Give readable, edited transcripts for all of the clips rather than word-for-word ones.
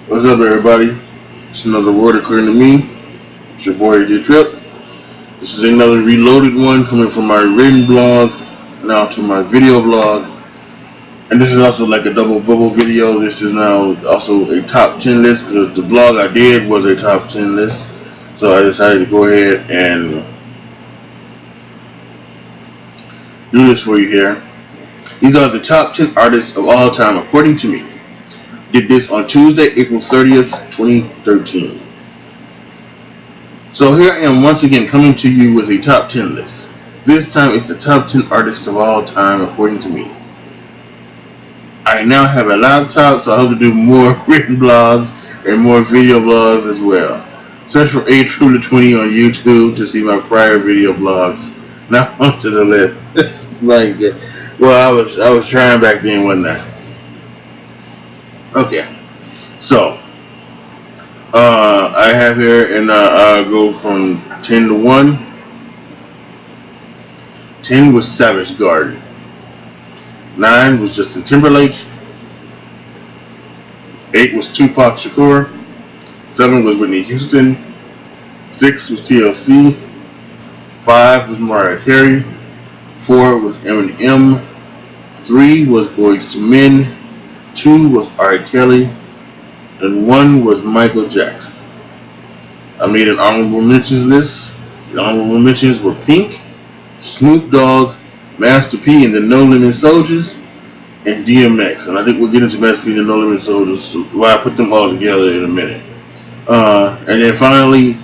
What's up, everybody? It's another word according to me. It's your boy AJ Trip. This is another reloaded one coming from my written blog now to my video blog. And this is also like a double bubble video. This is now also a top 10 list because the blog I did was a top 10 list. So I decided to go ahead and do this for you here. These are the top 10 artists of all time according to me. Did this on Tuesday, April 30th, 2013. So here I am once again coming to you with a top 10 list. This time it's the top 10 artists of all time according to me. I now have a laptop, so I hope to do more written blogs and more video blogs as well. Search for A True to 20 on YouTube to see my prior video blogs. Now onto the list. I was trying back then, wasn't I? Okay, so I have here, and I'll go from 10 to 1. 10 was Savage Garden. 9 was Justin Timberlake. 8 was Tupac Shakur. 7 was Whitney Houston. 6 was TLC. 5 was Mariah Carey. 4 was Eminem. 3 was Boyz II Men. 2 was R. Kelly, and 1 was Michael Jackson. I made an honorable mentions list. The honorable mentions were Pink, Snoop Dogg, Master P and the No Limit Soldiers, and DMX. And I think we'll get into Master P and the No Limit Soldiers, so I put them all together in a minute. And then finally,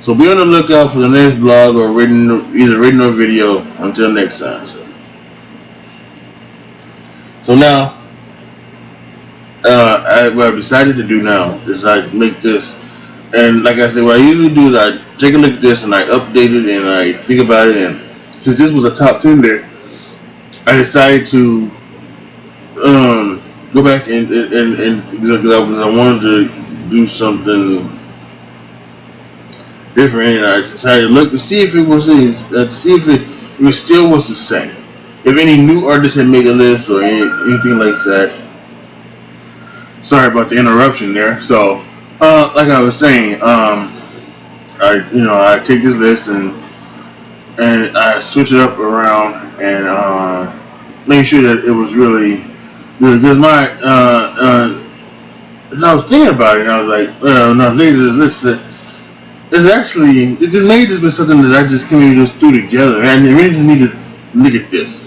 so be on the lookout for the next blog or either written or video until next time. So now, what I've decided to do now is I make this, and like I said, what I usually do is I take a look at this and I update it and I think about it, and since this was a top 10 list, I decided to go back and because I wanted to do something different, and I decided to look to see if it was it still was the same. If any new artists had made a list or anything like that. Sorry about the interruption there. So, like I was saying, I take this list and I switch it up around and make sure that it was really good. Because as I was thinking about it, and I was like, when I was looking at this list, it just may just been something that I just came and just threw together, and I really just need to look at this.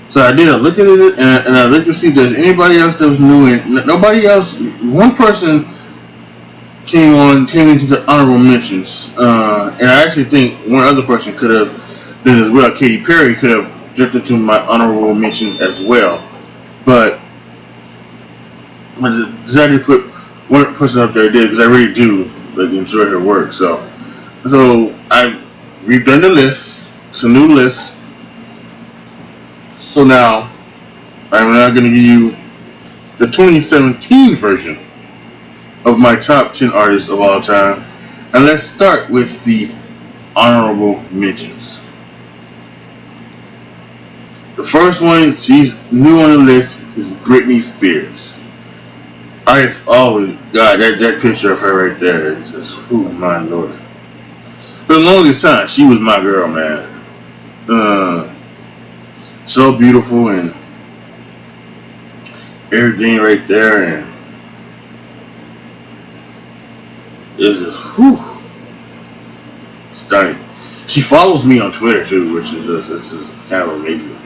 So I did a look at it, and I looked to see if there's anybody else that was new, and nobody else. One person came into the honorable mentions, and I actually think one other person could have been as well. Katy Perry could have jumped into my honorable mentions as well, but I decided to put one person up there because I really do enjoy her work. So I redone the list. It's a new list. So now, I'm now going to give you the 2017 version of my top 10 artists of all time. And let's start with the honorable mentions. The first one, she's new on the list, is Britney Spears. I've always, God, that picture of her right there is just, oh my Lord. For the longest time, she was my girl, man. So beautiful and everything right there, and it's just stunning. She follows me on Twitter too, which is kind of amazing.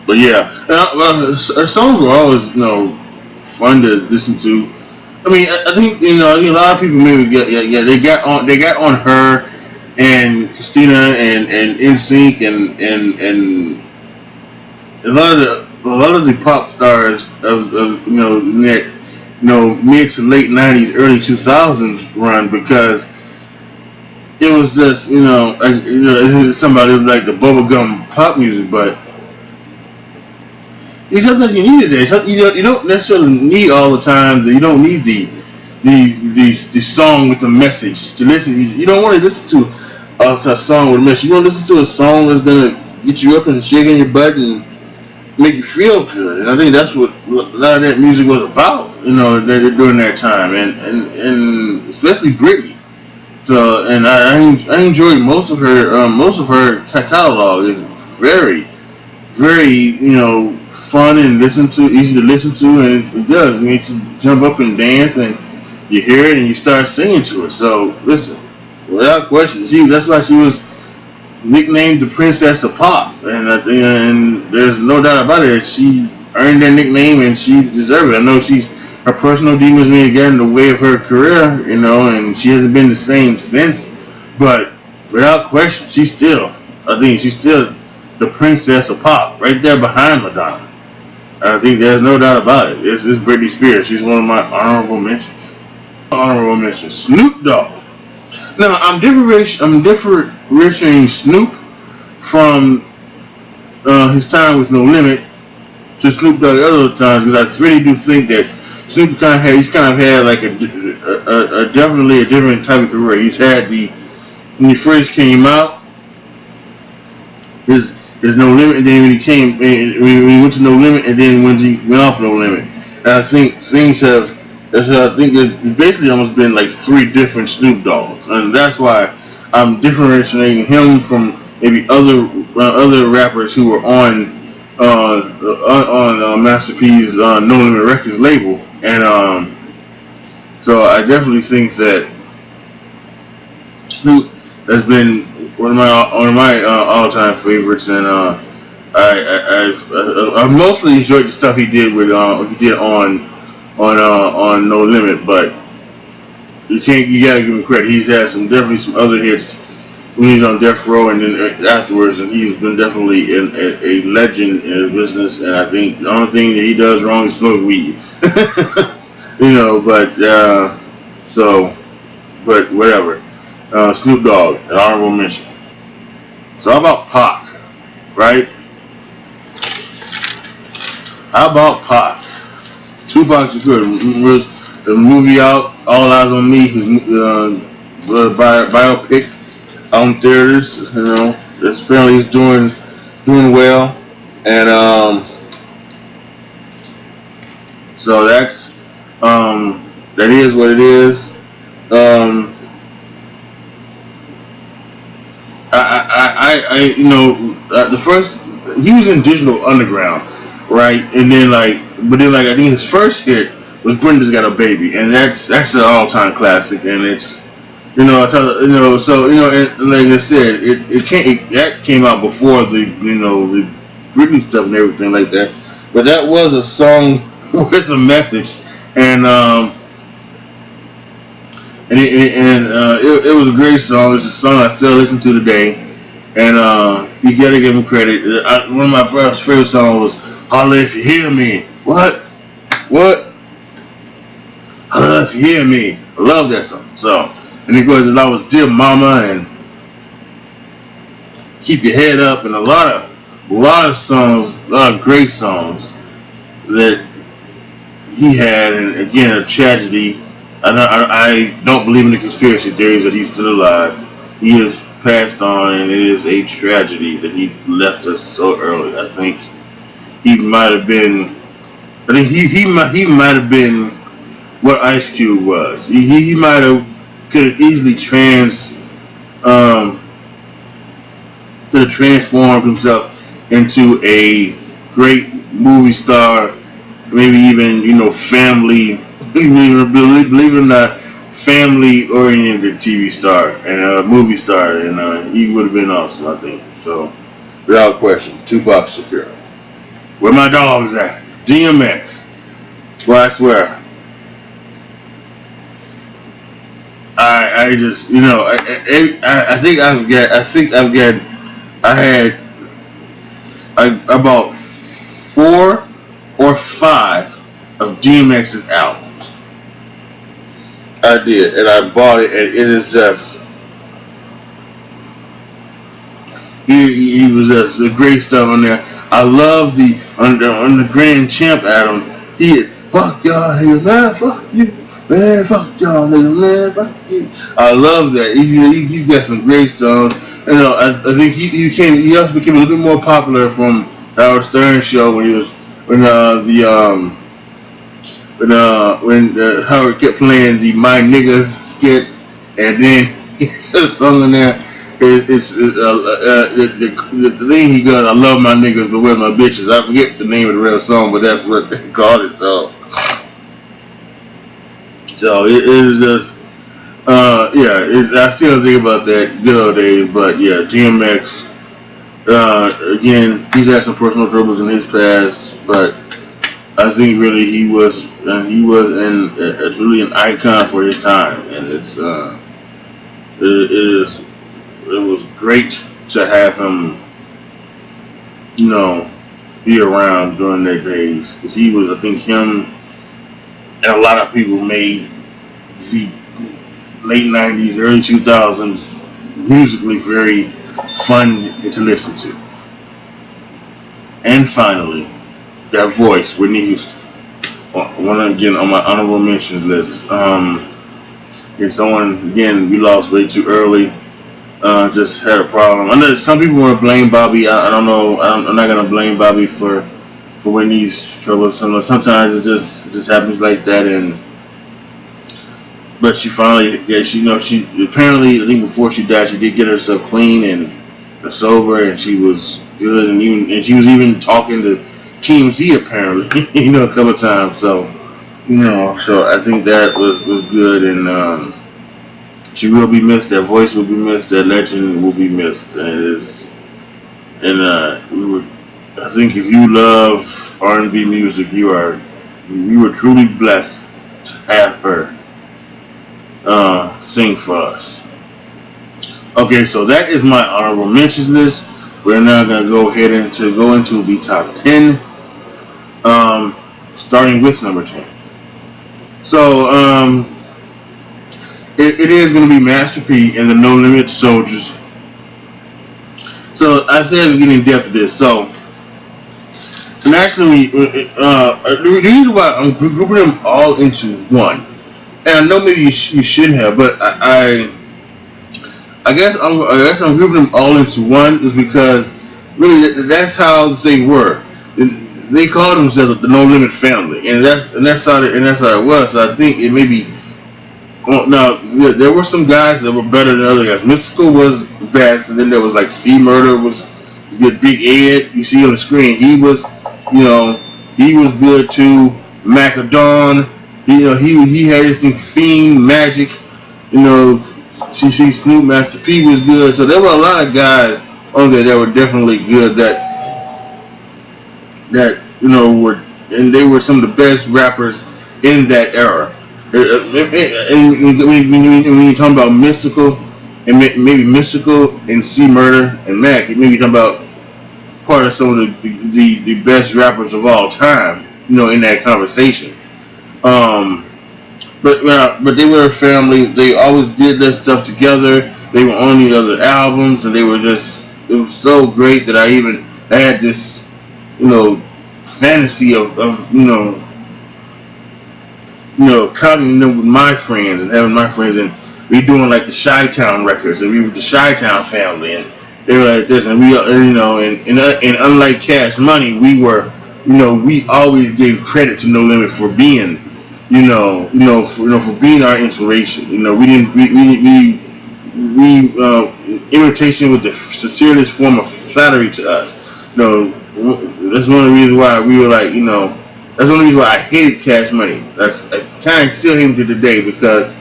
But yeah, her songs were always fun to listen to. I mean, I think a lot of people maybe they got on her. And Christina and NSYNC and a lot of the pop stars of mid to late 90s, early 2000s run, because it was just somebody was like the bubblegum pop music, but sometimes you need it. You don't necessarily need all the time. You don't need the song with the message to listen. You don't want to listen to a song with a message. You want to listen to a song that's gonna get you up and shaking your butt and make you feel good, and I think that's what a lot of that music was about. During that time, and especially Britney. So, and I enjoyed most of her catalog is very, very, fun and easy to listen to, and it does. It makes you jump up and dance, and you hear it and you start singing to it. So listen, without question, that's why she was nicknamed the Princess of Pop, and there's no doubt about it. She earned that nickname and she deserved it. I know her personal demons may have gotten in the way of her career, and she hasn't been the same since. But without question, I think she's still the Princess of Pop, right there behind Madonna. I think there's no doubt about it. It's Britney Spears. She's one of my honorable mentions. Snoop Dogg. Now I'm differentiating Snoop from his time with No Limit to Snoop Dogg other times, because I really do think that Snoop kind of had like a definitely a different type of career. He's had when he first came out, his No Limit, and then when he went to No Limit, and then when he went off No Limit. And I think it's basically almost been like 3 different Snoop Doggs, and that's why I'm differentiating him from maybe other rappers who were on Master P's No Limit Records label, and so I definitely think that Snoop has been one of my all-time favorites, and I mostly enjoyed the stuff he did on No Limit, but you gotta give him credit. He's had definitely some other hits when he's on Death Row, and then afterwards, and he's been definitely a legend in his business. And I think the only thing that he does wrong is smoke weed. But whatever. Snoop Dogg, an honorable mention. So how about Pac, right? How about Pac? Tupac Shakur. Was the movie out, All Eyes on Me, his biopic on theaters. Apparently he's doing well, and so that is what it is. The first, he was in Digital Underground, right? And then I think his first hit was Brenda's Got a Baby, and that's an all-time classic, and it's and like I said, that came out before the Britney stuff and everything like that, but that was a song with a message, and it was a great song. It's a song I still listen to today, and you gotta give him credit. One of my first favorite songs was "Holla If You Hear Me." What? Holla If You Hear Me. I love that song. So, and of course, I was "Dear Mama" and "Keep Your Head Up," and a lot of songs, a lot of great songs that he had. And again, a tragedy. I don't believe in the conspiracy theories that he's still alive. He has passed on, and it is a tragedy that he left us so early. I think he might have been. I think he might have been what Ice Cube was. He might have could have easily transformed himself into a great movie star, maybe even family. Believe it or not, family-oriented TV star and a movie star, and he would have been awesome, I think. So, without question, Tupac Shakur. Where my dogs at? DMX. Well, I swear, I just I bought 4 or 5 of DMX's albums. I did, and I bought it, and it is just he was just the great stuff on there. I love on the Grand Champ album. He fuck y'all niggas, man, fuck you, man, fuck y'all niggas, man, fuck you. I love that. He's got some great songs. I think he also became a little bit more popular from Howard Stern show when he was when Howard kept playing the "My Niggas" skit, and then the song in there. The thing he got. I love my niggas, but where's my bitches? I forget the name of the real song, but that's what they called it. So it is just I still think about that good old days. But yeah, DMX. Again, he's had some personal troubles in his past, but I think really he was truly an icon for his time, and it was great to have him, be around during their days, because he was, I think, him and a lot of people made the late 90s, early 2000s musically very fun to listen to. And finally, that voice, Whitney Houston. One again on my honorable mentions list. And someone, again, we lost way too early. Just had a problem. I know some people want to blame Bobby. I don't know. I'm not gonna blame Bobby for Whitney's trouble. Sometimes it just happens like that. But she finally, she apparently, I think before she died, she did get herself clean and sober, and she was good, and she was even talking to TMZ apparently, a couple of times. So I think that was good, and she will be missed. That voice will be missed. That legend will be missed. I think if you love R&B music, you were truly blessed to have her sing for us. Okay, so that is my honorable mentions list. We're now going to go ahead and go into the top 10, starting with number 10. So it is going to be Master P and the No Limit Soldiers. So I said we're getting in depth of this. So naturally, the reason why I'm grouping them all into one, and I know maybe you shouldn't have, but I guess I'm grouping them all into one is because really that's how they were. They called themselves the No Limit Family, and that's how it was. So I think it may be. Well, now there were some guys that were better than other guys. Mystical was best, and then there was like C Murder was good. Big Ed, you see on the screen, he was good too. Macadon, he had his thing, Fiend, Magic, CC Snoop, Master P was good. So there were a lot of guys on there that were definitely good. That were, and they were some of the best rappers in that era. And when you're talking about Mystical, and maybe Mystical and C Murder and Mac, maybe you're talking about part of some of the best rappers of all time, in that conversation. But they were a family. They always did their stuff together. They were on the other albums, and it was so great that I had this, fantasy of counting them with my friends and having my friends, and we doing like the Chi-Town records, and we were the Chi-Town family, and they were like this, and we, and unlike Cash Money, we were, we always gave credit to No Limit for being, for being our inspiration. Imitation was the sincerest form of flattery to us. That's one of the reasons why we were like, that's one of the reasons why I hated Cash Money. I kind of still hate him to today, because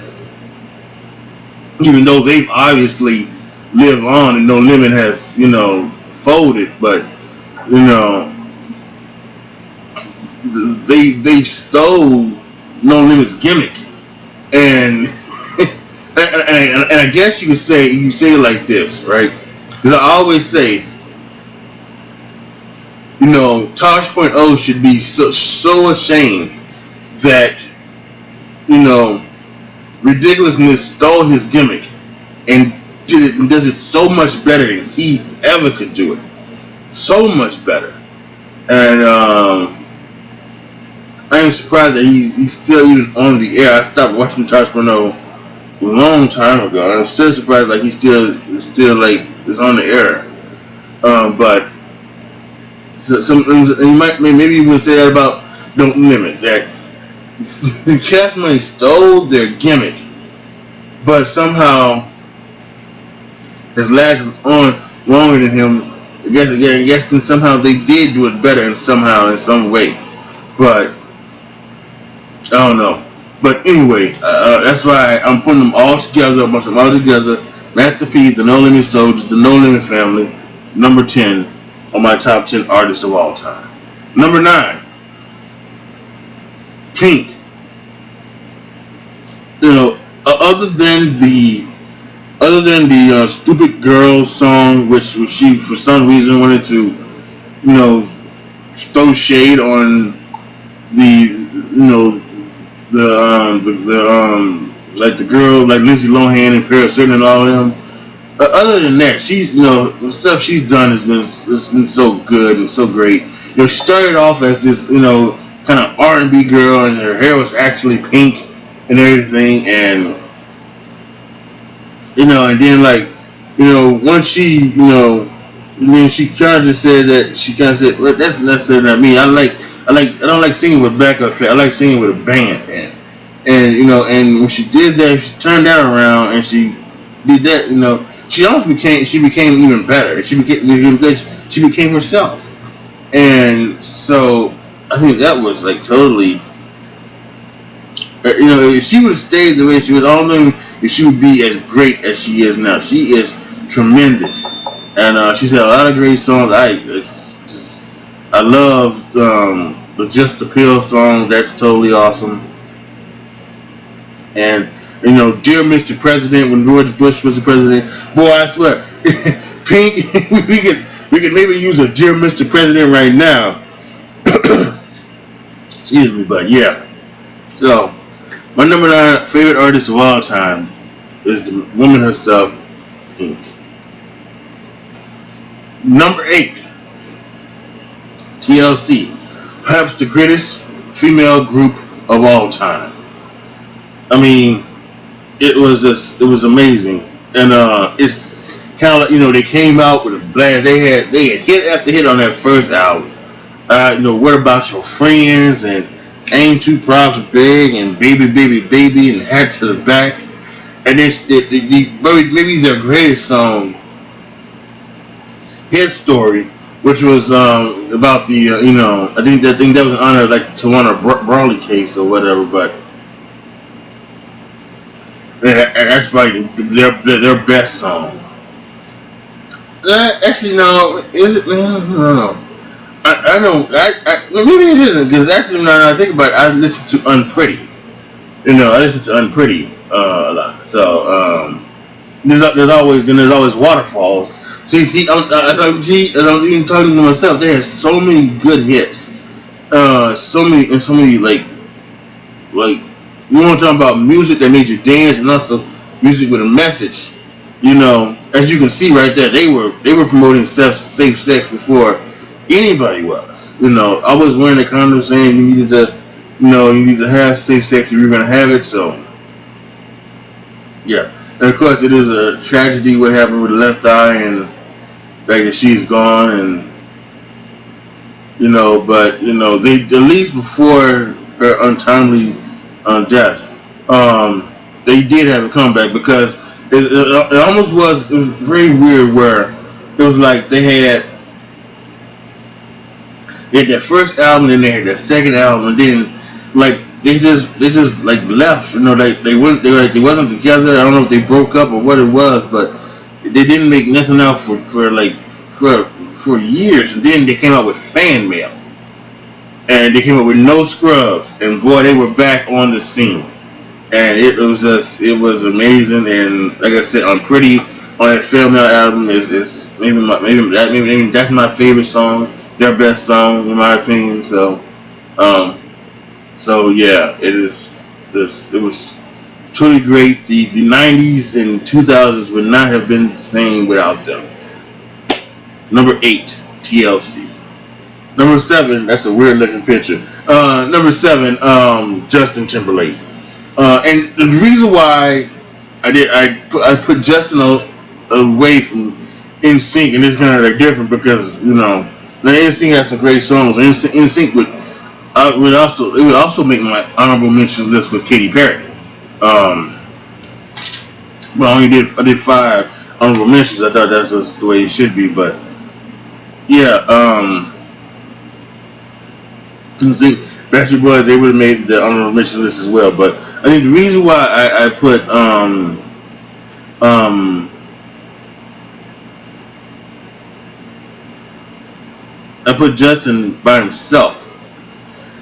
even though they've obviously lived on and No Limit has, folded, but, they stole No Limit's gimmick. And and I guess you say it like this, right? Because I always say, Tosh.0 should be so ashamed that, Ridiculousness stole his gimmick and did it and does it so much better than he ever could do it. So much better. And I am surprised that he's still even on the air. I stopped watching Tosh.0 a long time ago, and I'm still surprised like he still like is on the air. But So maybe you would say that about Don't Limit, that Cash Money stole their gimmick, but somehow has lasted on longer than him. I guess then somehow they did do it better in some way. But I don't know. But anyway, that's why I'm putting them all together. I'm putting them all together. Master P, the No Limit Soldiers, the No Limit Family, number 10 on my top 10 artists of all time. Number 9, Pink. You know, other than the Stupid Girl song, which she for some reason wanted to, you know, throw shade on like the girl like Lindsay Lohan and Paris Hilton and all of them. Other than that, she's the stuff she's done has been so good and so great. She started off as this kind of R&B girl, and her hair was actually pink and everything, and and then once she she kind of just said that well, that's necessarily not me. I don't like singing with backup track. I like singing with a band, and when she did that, she turned that around and she did that. She became even better. She became herself, and so I think that was like totally. If she would have stayed the way she was, I don't know if she would be as great as she is now. She is tremendous, and she's had a lot of great songs. I love the Just a Pill song. That's totally awesome. And Dear Mr. President, when George Bush was the president, boy, I swear, Pink, we could maybe use a Dear Mr. President right now. Excuse me, but yeah. So, my number 9 favorite artist of all time is the woman herself, Pink. Number 8, TLC, perhaps the greatest female group of all time. I mean, it was amazing, and it's kind of like they came out with a blast. They had hit after hit on that first album. What About Your Friends and Ain't Too Proud to Beg and Baby Baby Baby and Hat to the Back, and then maybe their greatest song, His Story, which was about the I think that was in honor of like the Tawana Brawley case or whatever, but. That's probably their best song. Actually, no. Is it? No. I don't. Maybe it isn't, because actually, now I think about it, I listen to Unpretty. I listen to Unpretty a lot. So there's always Waterfalls. See, as I'm even talking to myself, there are so many good hits. So many like. You want to talk about music that made you dance, and also music with a message. As you can see right there, they were promoting safe sex before anybody was. I was wearing the condom saying you needed to have safe sex if you're gonna have it. So yeah, and of course it is a tragedy what happened with the left eye and the fact that she's gone, and but they at least before her untimely death, they did have a comeback, because it almost was. It was very weird where it was like they had their first album, then they had their second album, and then like they just like left. They wasn't together. I don't know if they broke up or what it was, but they didn't make nothing out for years. And then they came out with Fan Mail. And they came up with No Scrubs, and boy, they were back on the scene, and it was amazing. And like I said, Unpretty on that Fan Mail album is maybe that's my favorite song, their best song in my opinion. So yeah, it was truly great. The 90s and 2000s would not have been the same without them. Number 8, TLC. Number 7, that's a weird looking picture. Number 7, Justin Timberlake. And the reason why I put Justin away from NSYNC, and it's kind of like different because Now NSYNC has some great songs. NSYNC would also make my honorable mentions list with Katy Perry. Um, well, I did 5 honorable mentions. I thought that's just the way it should be, but yeah, NSYNC, Backstreet Boys, they would have made the honorable mention list as well. But I think the reason why I put um, I put Justin by himself.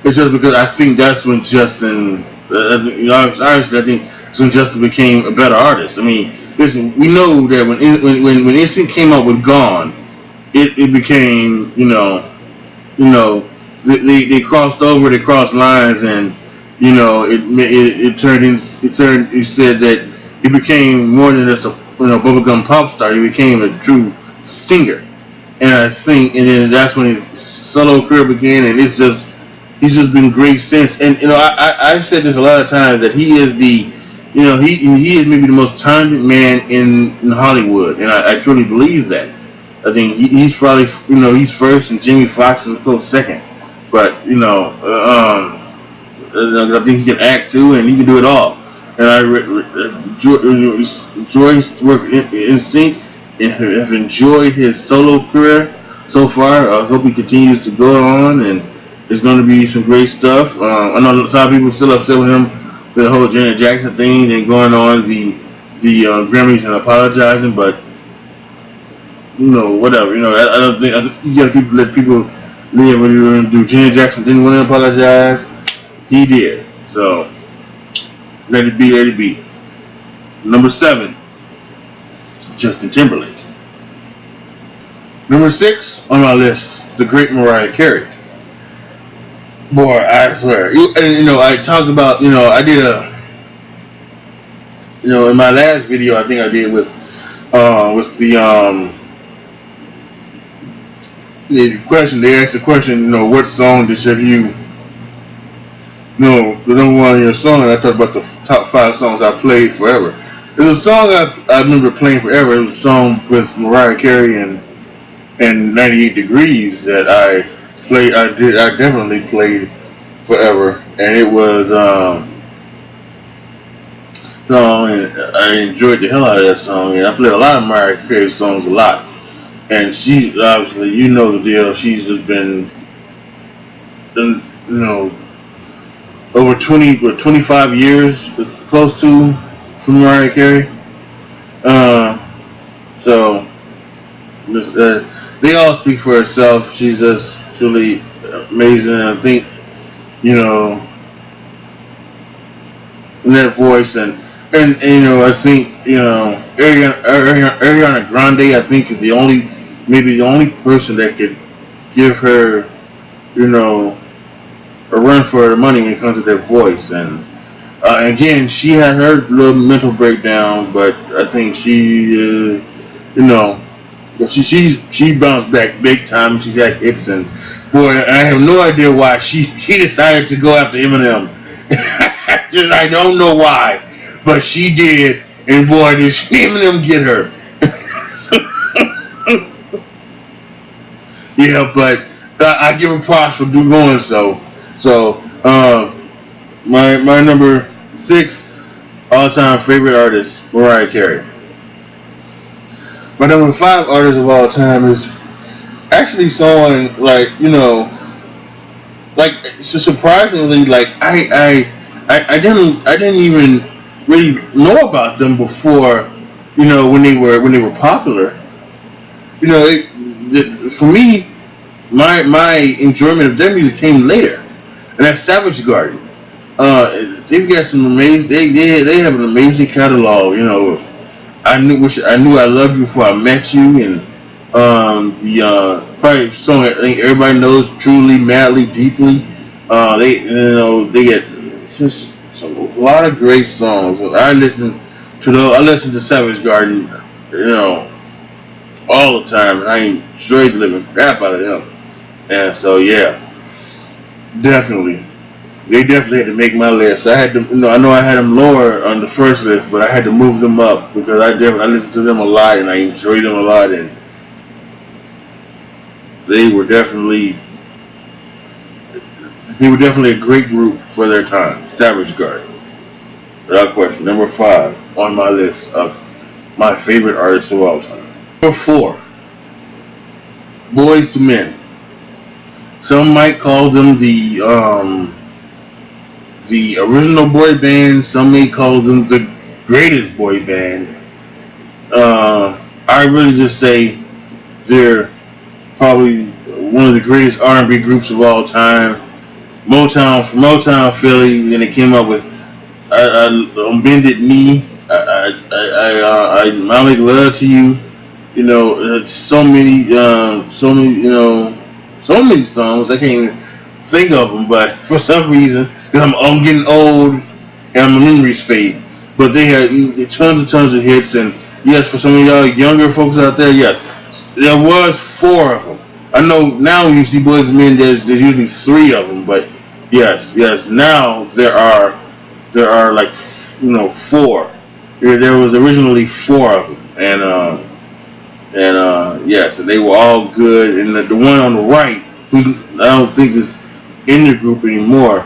It's just because I think that's when Justin, obviously, I think that's when Justin became a better artist. I mean, listen, we know that when NSYNC came out with Gone, it became, they crossed over, they crossed lines, and it turned you said that he became more than just a bubblegum pop star. He became a true singer, and I think, and then that's when his solo career began, and he's just been great since. And I've said this a lot of times that he is he is maybe the most talented man in Hollywood, and I truly believe that. I think he's probably he's first, and Jamie Foxx is a close second. But I think he can act too, and he can do it all. And I enjoy his work in sync, and have enjoyed his solo career so far. I hope he continues to go on, and there's going to be some great stuff. I know a lot of people still upset with him for the whole Janet Jackson thing and going on the Grammys and apologizing, but whatever. I don't think you got to let people live what you're going to do. Janet Jackson didn't want to apologize. He did. So let it be, let it be. Number 7, Justin Timberlake. Number 6 on my list, the great Mariah Carey. Boy, I swear. I talked about, I did in my last video, I think I did with the question. They asked the question, what song did you, the number one in your song? And I talked about the top 5 songs I played forever. There's a song I remember playing forever. It was a song with Mariah Carey and 98 Degrees that I definitely played forever, and it was song, and I enjoyed the hell out of that song. And I played a lot of Mariah Carey songs a lot, and she obviously, the deal. She's just been, over 25 years, close to, from Mariah Carey. So they all speak for herself. She's just truly amazing. And I think, in that voice, and I think, Ariana Grande, I think, is maybe the only person that could give her, a run for her money when it comes to their voice. And again, she had her little mental breakdown, but I think she, she bounced back big time. She's had hits, and boy, I have no idea why she decided to go after Eminem. I don't know why, but she did, and boy, did Eminem get her. Yeah, but I give her props for going so. So, my number 6 all-time favorite artist, Mariah Carey. My number 5 artist of all time is actually someone so surprisingly, I didn't even really know about them before, when they were popular. For me, my enjoyment of their music came later, and that's Savage Garden. They've got some amazing. They have an amazing catalog. I knew I loved you before I met you, and the probably song I think everybody knows, Truly, Madly, Deeply. They get just a lot of great songs. I listen to Savage Garden, all the time, and I enjoyed the living crap out of them. And so yeah, definitely. They definitely had to make my list. I had to, I know I had them lower on the first list, but I had to move them up because I listened to them a lot and I enjoyed them a lot. And they were definitely a great group for their time. Savage Garden, without question. Number 5 on my list of my favorite artists of all time. Number 4, Boyz II Men. Some might call them the original boy band. Some may call them the greatest boy band. I really just say they're probably one of the greatest R&B groups of all time. Motown Philly, and they came up with Bended Knee. I make love to you. You know, so many songs. I can't even think of them, but for some reason, because I'm getting old and my memories fade. But they had tons of hits, and yes, for some of y'all younger folks out there, yes, there was 4 of them. I know now when you see Boyz II Men, there's usually 3 of them, but yes, now there are like 4. There was originally 4 of them, and yes, and they were all good. And the one on the right, who I don't think is in the group anymore.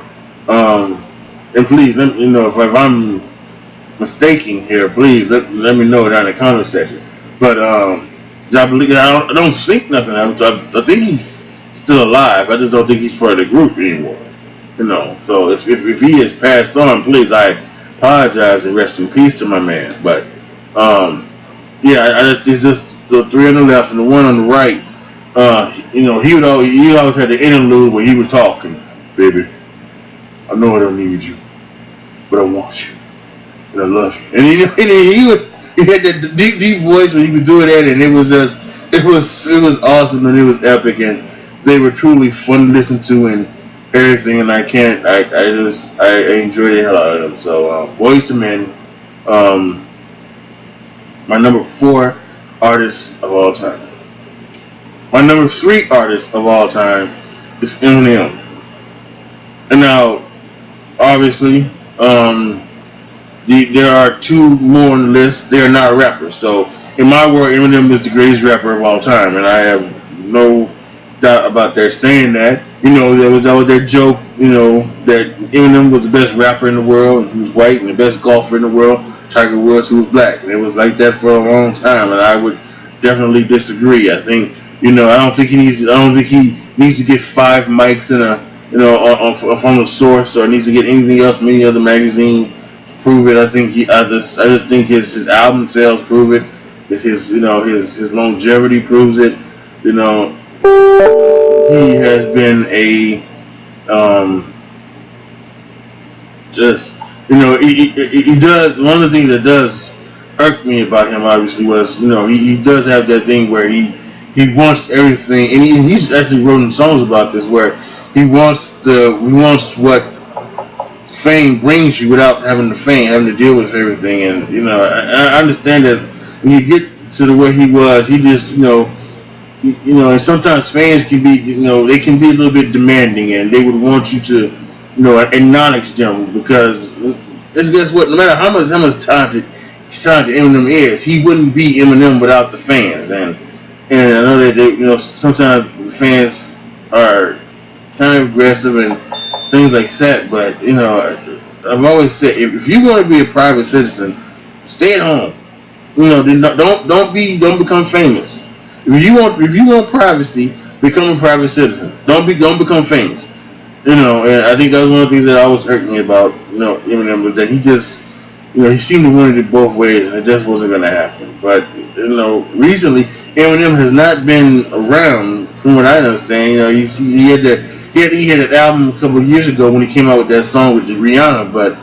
And please let me know if I'm mistaken here. Please let me know down in the comment section. But I don't think nothing happened. I think he's still alive. I just don't think he's part of the group anymore. So if he has passed on, please, I apologize and rest in peace to my man. But it's just the 3 on the left and the one on the right. He always had the interlude where he was talking, baby. I know I don't need you, but I want you, and I love you. And he had that deep voice when he would do that, and it was awesome, and it was epic, and they were truly fun to listen to and everything. And I enjoyed the hell out of them. So Boyz II Men, my number 4 artist of all time. My number 3 artist of all time is Eminem. And now, obviously, there are 2 more on the list. They are not rappers. So, in my world, Eminem is the greatest rapper of all time, and I have no doubt about their saying that. That was their joke. That Eminem was the best rapper in the world. He was white, and the best golfer in the world, Tiger Woods, who was black, and it was like that for a long time. And I would definitely disagree. I don't think he needs to get 5 mics in from a source, or needs to get anything else from any other magazine to prove it. I just think his album sales prove it. His longevity proves it. He has been he does. One of the things that does irk me about him, obviously, was he does have that thing where he wants everything, and he's actually written songs about this, where he wants what fame brings you without having to deal with everything. And I understand that when you get to the way he was, he just and sometimes fans can be they can be a little bit demanding, and they would want you to acknowledge them, because guess what? No matter how much talented Eminem is, he wouldn't be Eminem without the fans. And I know that sometimes the fans are kind of aggressive and things like that. But I've always said, if you want to be a private citizen, stay at home. Don't become famous. If you want privacy, become a private citizen. Don't become famous. And I think that was one of the things that always hurt me about Eminem, was that he just he seemed to want it both ways, and it just wasn't going to happen. But recently Eminem has not been around, from what I understand. He had that album a couple of years ago when he came out with that song with Rihanna, but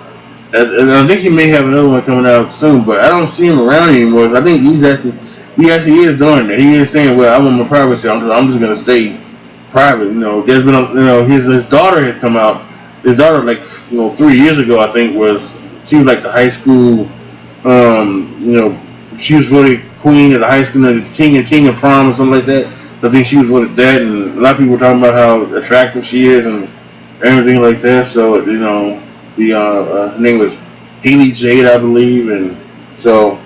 and I think he may have another one coming out soon. But I don't see him around anymore. So I think he actually is doing that. He is saying, "Well, I want my privacy. I'm just going to stay private." There's been his daughter has come out. His daughter, 3 years ago, I think, she was like the high school. She was voted queen of the high school, the king of prom or something like that. So I think she was voted that, and a lot of people were talking about how attractive she is and everything like that. So her name was Haley Jade, I believe, and so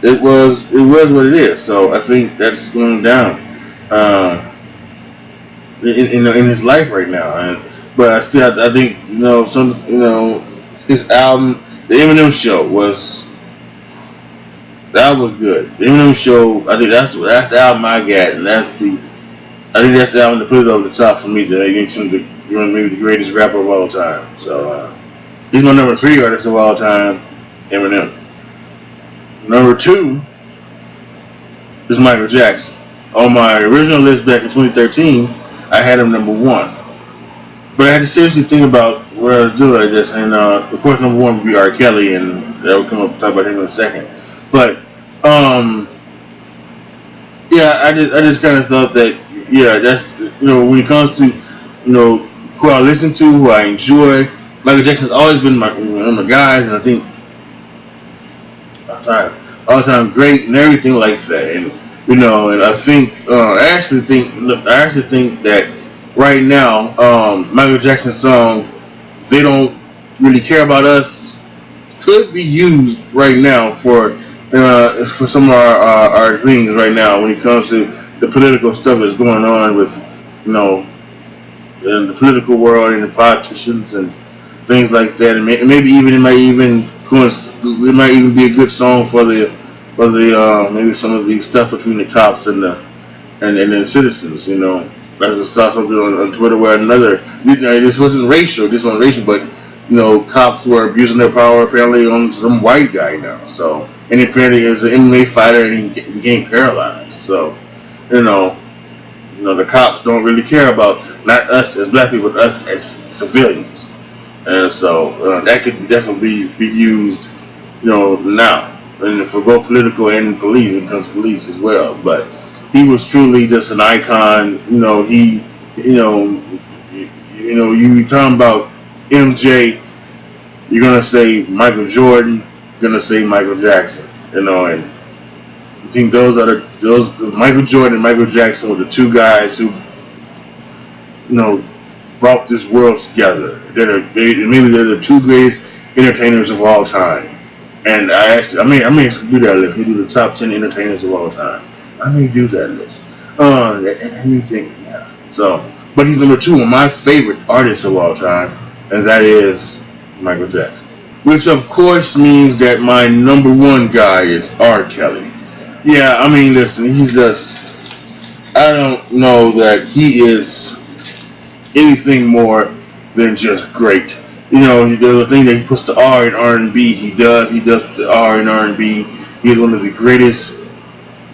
it was what it is. So I think that's going down. in his life right now. But I think his album, the Eminem Show that was good. The Eminem Show, I think that's the album I got, and I think that's the album to put it over the top for me. That makes him maybe the greatest rapper of all time. So he's my number 3 artist of all time, Eminem. Number 2 is Michael Jackson. On my original list back in 2013, I had him number 1. But I had to seriously think about what I was doing like this, and of course number 1 would be R. Kelly, and I will come up and talk about him in a second. But yeah, I just kind of thought that that's when it comes to who I listen to, who I enjoy, Michael Jackson's always been one of my guys, and I think all time great and everything like that. And and I think I actually think that right now Michael Jackson's song "They Don't Really Care About Us" could be used right now for some of our things right now when it comes to the political stuff that's going on with in the political world and the politicians and things like that. And maybe even it might even be a good song for the maybe some of the stuff between the cops and the citizens. I just saw something on Twitter where this wasn't racial, but cops were abusing their power apparently on some white guy now. So, and apparently he was an MMA fighter and he became paralyzed. So, the cops don't really care about not us as black people, but us as civilians. And so that could definitely be used, now, and for both political and police, when it comes to police as well. But he was truly just an icon. You talking about MJ, you're gonna say Michael Jordan, you're gonna say Michael Jackson, and I think those Michael Jordan and Michael Jackson were the two guys who brought this world together. Maybe they're the 2 greatest entertainers of all time. And I may actually do that list. We do the top 10 entertainers of all time. I may do that list. So, but he's number 2 on my favorite artist of all time, and that is Michael Jackson. Which of course means that my number 1 guy is R. Kelly. Yeah, listen, he's just, I don't know that he is anything more than just great. The thing that he puts the R in R&B, he does put the R in R&B. He's one of the greatest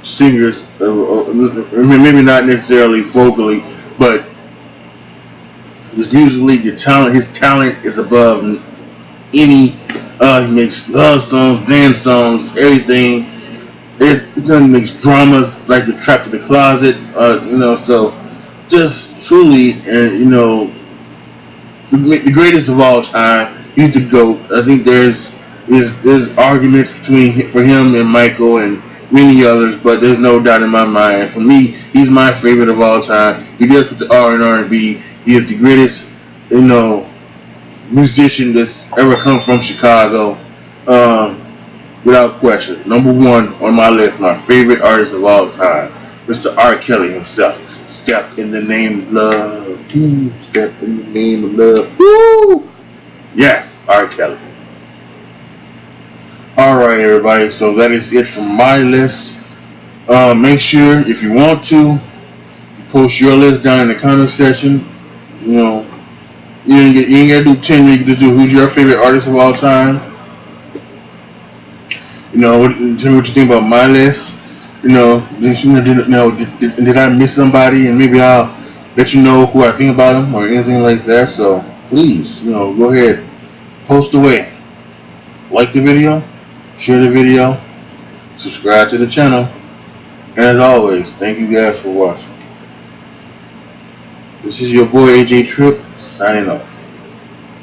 singers, maybe not necessarily vocally, but his musically, his talent is above any. He makes love songs, dance songs, everything. He makes dramas like The Trap in the Closet, so just truly, the greatest of all time. He's the GOAT. I think there's arguments for him and Michael and many others, but there's no doubt in my mind. For me, he's my favorite of all time. He does put the R in R&B. He is the greatest, musician that's ever come from Chicago, without question. Number 1 on my list, my favorite artist of all time, Mr. R. Kelly himself. Step in the name of love. Step in the name of love. Woo! Yes, R. Kelly. Alright, everybody. So that is it from my list. Make sure, if you want to, post your list down in the comment section. You ain't got to do 10. You can just do who's your favorite artist of all time. Tell me what you think about my list. Did I miss somebody? And maybe I'll let you know who I think about them or anything like that. So please, go ahead, post away. Like the video, share the video, subscribe to the channel, and as always, thank you guys for watching. This is your boy AJ Trip signing off.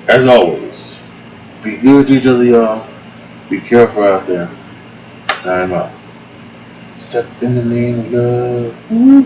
As always, be good to each other, y'all. Be careful out there. I'm out. Step in the name of love. Woo.